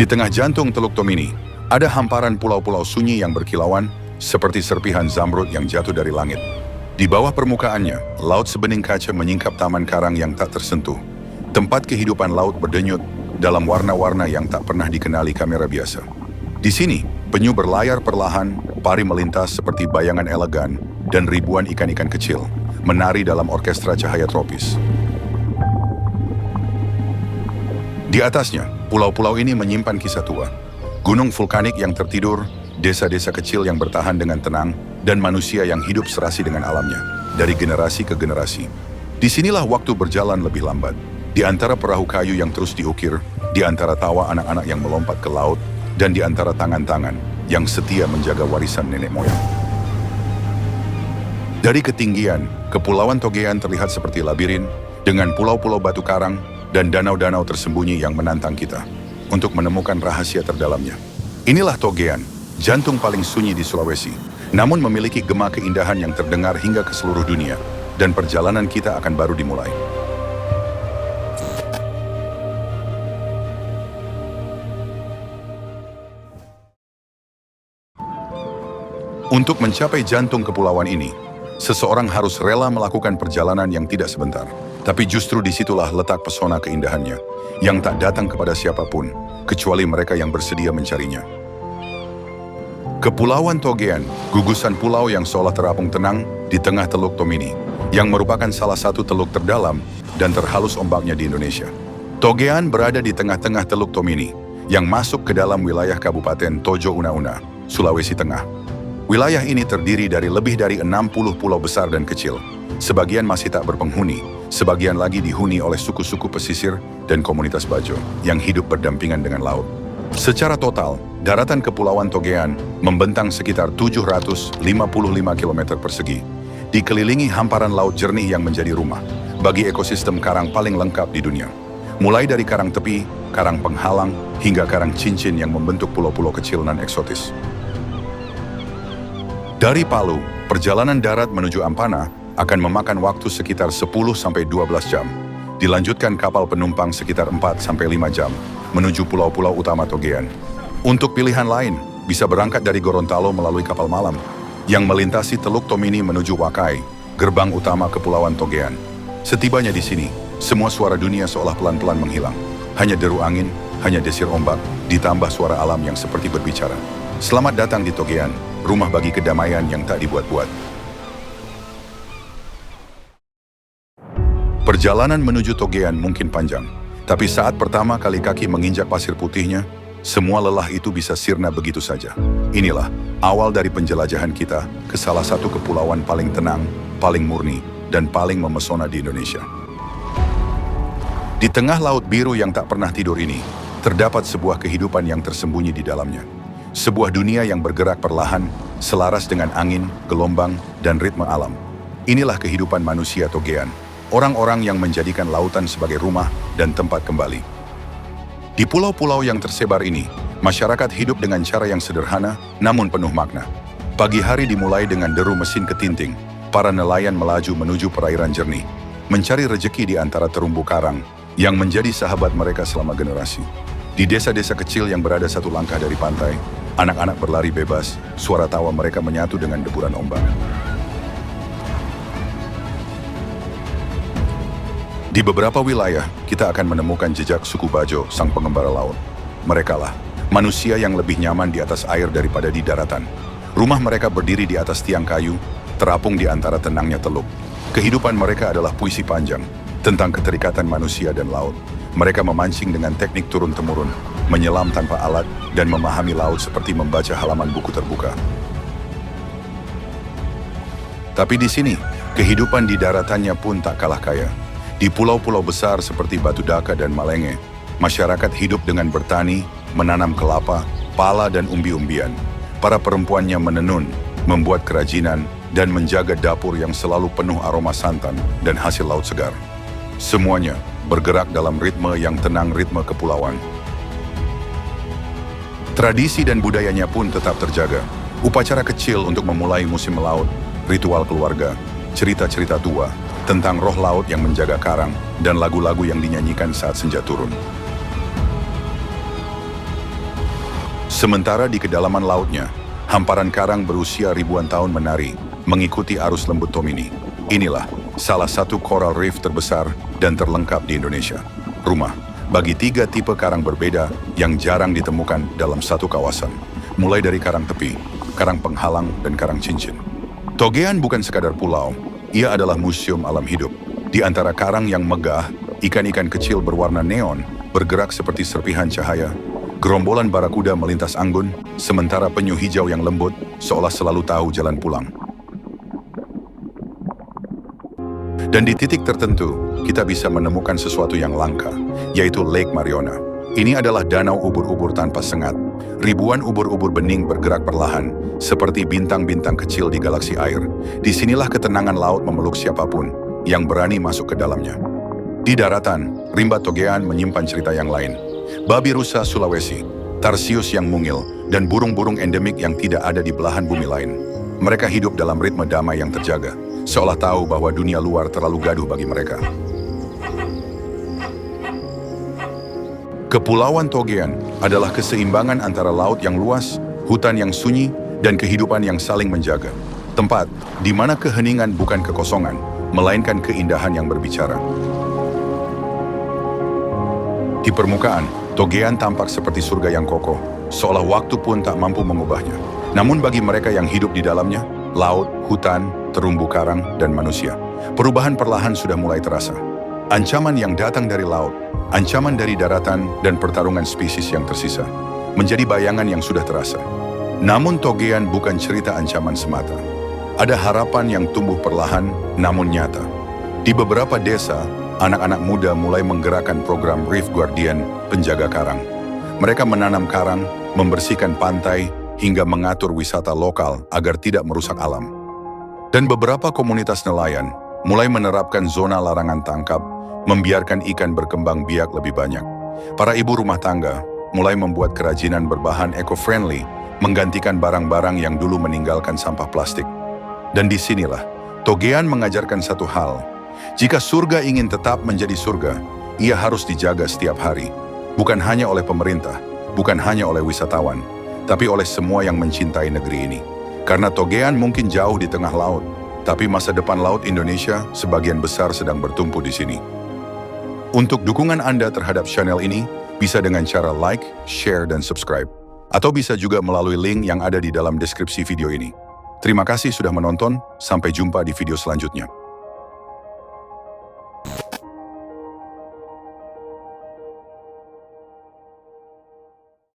Di tengah jantung Teluk Tomini, ada hamparan pulau-pulau sunyi yang berkilauan seperti serpihan zamrud yang jatuh dari langit. Di bawah permukaannya, laut sebening kaca menyingkap taman karang yang tak tersentuh. Tempat kehidupan laut berdenyut dalam warna-warna yang tak pernah dikenali kamera biasa. Di sini, penyu berlayar perlahan, pari melintas seperti bayangan elegan, dan ribuan ikan-ikan kecil menari dalam orkestra cahaya tropis. Di atasnya, pulau-pulau ini menyimpan kisah tua. Gunung vulkanik yang tertidur, desa-desa kecil yang bertahan dengan tenang, dan manusia yang hidup serasi dengan alamnya, dari generasi ke generasi. Disinilah waktu berjalan lebih lambat. Di antara perahu kayu yang terus diukir, di antara tawa anak-anak yang melompat ke laut, dan di antara tangan-tangan yang setia menjaga warisan nenek moyang. Dari ketinggian, Kepulauan Togean terlihat seperti labirin, dengan pulau-pulau batu karang, dan danau-danau tersembunyi yang menantang kita untuk menemukan rahasia terdalamnya. Inilah Togean, jantung paling sunyi di Sulawesi, namun memiliki gema keindahan yang terdengar hingga ke seluruh dunia, dan perjalanan kita akan baru dimulai. Untuk mencapai jantung kepulauan ini, seseorang harus rela melakukan perjalanan yang tidak sebentar. Tapi justru disitulah letak pesona keindahannya, yang tak datang kepada siapapun, kecuali mereka yang bersedia mencarinya. Kepulauan Togean, gugusan pulau yang seolah terapung tenang di tengah Teluk Tomini, yang merupakan salah satu teluk terdalam dan terhalus ombaknya di Indonesia. Togean berada di tengah-tengah Teluk Tomini, yang masuk ke dalam wilayah Kabupaten Tojo Una-Una, Sulawesi Tengah. Wilayah ini terdiri dari lebih dari 60 pulau besar dan kecil. Sebagian masih tak berpenghuni, sebagian lagi dihuni oleh suku-suku pesisir dan komunitas Bajo yang hidup berdampingan dengan laut. Secara total, daratan Kepulauan Togean membentang sekitar 755 km persegi, dikelilingi hamparan laut jernih yang menjadi rumah bagi ekosistem karang paling lengkap di dunia. Mulai dari karang tepi, karang penghalang, hingga karang cincin yang membentuk pulau-pulau kecil nan eksotis. Dari Palu, perjalanan darat menuju Ampana akan memakan waktu sekitar 10-12 jam. Dilanjutkan kapal penumpang sekitar 4-5 jam menuju pulau-pulau utama Togean. Untuk pilihan lain, bisa berangkat dari Gorontalo melalui kapal malam yang melintasi Teluk Tomini menuju Wakai, gerbang utama Kepulauan Togean. Setibanya di sini, semua suara dunia seolah pelan-pelan menghilang. Hanya deru angin, hanya desir ombak, ditambah suara alam yang seperti berbicara. Selamat datang di Togean, rumah bagi kedamaian yang tak dibuat-buat. Perjalanan menuju Togean mungkin panjang, tapi saat pertama kali kaki menginjak pasir putihnya, semua lelah itu bisa sirna begitu saja. Inilah awal dari penjelajahan kita ke salah satu kepulauan paling tenang, paling murni, dan paling memesona di Indonesia. Di tengah laut biru yang tak pernah tidur ini, terdapat sebuah kehidupan yang tersembunyi di dalamnya. Sebuah dunia yang bergerak perlahan, selaras dengan angin, gelombang, dan ritme alam. Inilah kehidupan manusia Togean. Orang-orang yang menjadikan lautan sebagai rumah dan tempat kembali. Di pulau-pulau yang tersebar ini, masyarakat hidup dengan cara yang sederhana namun penuh makna. Pagi hari dimulai dengan deru mesin ketinting, para nelayan melaju menuju perairan jernih, mencari rejeki di antara terumbu karang yang menjadi sahabat mereka selama generasi. Di desa-desa kecil yang berada satu langkah dari pantai, anak-anak berlari bebas, suara tawa mereka menyatu dengan deburan ombak. Di beberapa wilayah, kita akan menemukan jejak suku Bajo, sang pengembara laut. Merekalah manusia yang lebih nyaman di atas air daripada di daratan. Rumah mereka berdiri di atas tiang kayu, terapung di antara tenangnya teluk. Kehidupan mereka adalah puisi panjang tentang keterikatan manusia dan laut. Mereka memancing dengan teknik turun-temurun, menyelam tanpa alat, dan memahami laut seperti membaca halaman buku terbuka. Tapi di sini, kehidupan di daratannya pun tak kalah kaya. Di pulau-pulau besar seperti Batu Daka dan Malenge, masyarakat hidup dengan bertani, menanam kelapa, pala dan umbi-umbian. Para perempuannya menenun, membuat kerajinan, dan menjaga dapur yang selalu penuh aroma santan dan hasil laut segar. Semuanya bergerak dalam ritme yang tenang, ritme kepulauan. Tradisi dan budayanya pun tetap terjaga. Upacara kecil untuk memulai musim melaut, ritual keluarga, cerita-cerita tua tentang roh laut yang menjaga karang, dan lagu-lagu yang dinyanyikan saat senja turun. Sementara di kedalaman lautnya, hamparan karang berusia ribuan tahun menari, mengikuti arus lembut Tomini. Inilah salah satu coral reef terbesar dan terlengkap di Indonesia. Rumah bagi 3 tipe karang berbeda yang jarang ditemukan dalam satu kawasan. Mulai dari karang tepi, karang penghalang, dan karang cincin. Togean bukan sekadar pulau, ia adalah museum alam hidup. Di antara karang yang megah, ikan-ikan kecil berwarna neon bergerak seperti serpihan cahaya. Gerombolan barakuda melintas anggun, sementara penyu hijau yang lembut seolah selalu tahu jalan pulang. Dan di titik tertentu, kita bisa menemukan sesuatu yang langka, yaitu Lake Mariona. Ini adalah danau ubur-ubur tanpa sengat. Ribuan ubur-ubur bening bergerak perlahan, seperti bintang-bintang kecil di galaksi air. Disinilah ketenangan laut memeluk siapapun yang berani masuk ke dalamnya. Di daratan, rimba Togean menyimpan cerita yang lain. Babi rusa Sulawesi, tarsius yang mungil, dan burung-burung endemik yang tidak ada di belahan bumi lain. Mereka hidup dalam ritme damai yang terjaga, seolah tahu bahwa dunia luar terlalu gaduh bagi mereka. Kepulauan Togean adalah keseimbangan antara laut yang luas, hutan yang sunyi, dan kehidupan yang saling menjaga. Tempat di mana keheningan bukan kekosongan, melainkan keindahan yang berbicara. Di permukaan, Togean tampak seperti surga yang kokoh, seolah waktu pun tak mampu mengubahnya. Namun bagi mereka yang hidup di dalamnya, laut, hutan, terumbu karang, dan manusia, perubahan perlahan sudah mulai terasa. Ancaman yang datang dari laut, ancaman dari daratan, dan pertarungan spesies yang tersisa, menjadi bayangan yang sudah terasa. Namun Togean bukan cerita ancaman semata. Ada harapan yang tumbuh perlahan, namun nyata. Di beberapa desa, anak-anak muda mulai menggerakkan program Reef Guardian, penjaga karang. Mereka menanam karang, membersihkan pantai, hingga mengatur wisata lokal agar tidak merusak alam. Dan beberapa komunitas nelayan mulai menerapkan zona larangan tangkap, membiarkan ikan berkembang biak lebih banyak. Para ibu rumah tangga mulai membuat kerajinan berbahan eco-friendly, menggantikan barang-barang yang dulu meninggalkan sampah plastik. Dan disinilah, Togean mengajarkan satu hal. Jika surga ingin tetap menjadi surga, ia harus dijaga setiap hari. Bukan hanya oleh pemerintah, bukan hanya oleh wisatawan, tapi oleh semua yang mencintai negeri ini. Karena Togean mungkin jauh di tengah laut, tapi masa depan laut Indonesia sebagian besar sedang bertumpu di sini. Untuk dukungan Anda terhadap channel ini, bisa dengan cara like, share, dan subscribe. Atau bisa juga melalui link yang ada di dalam deskripsi video ini. Terima kasih sudah menonton, sampai jumpa di video selanjutnya.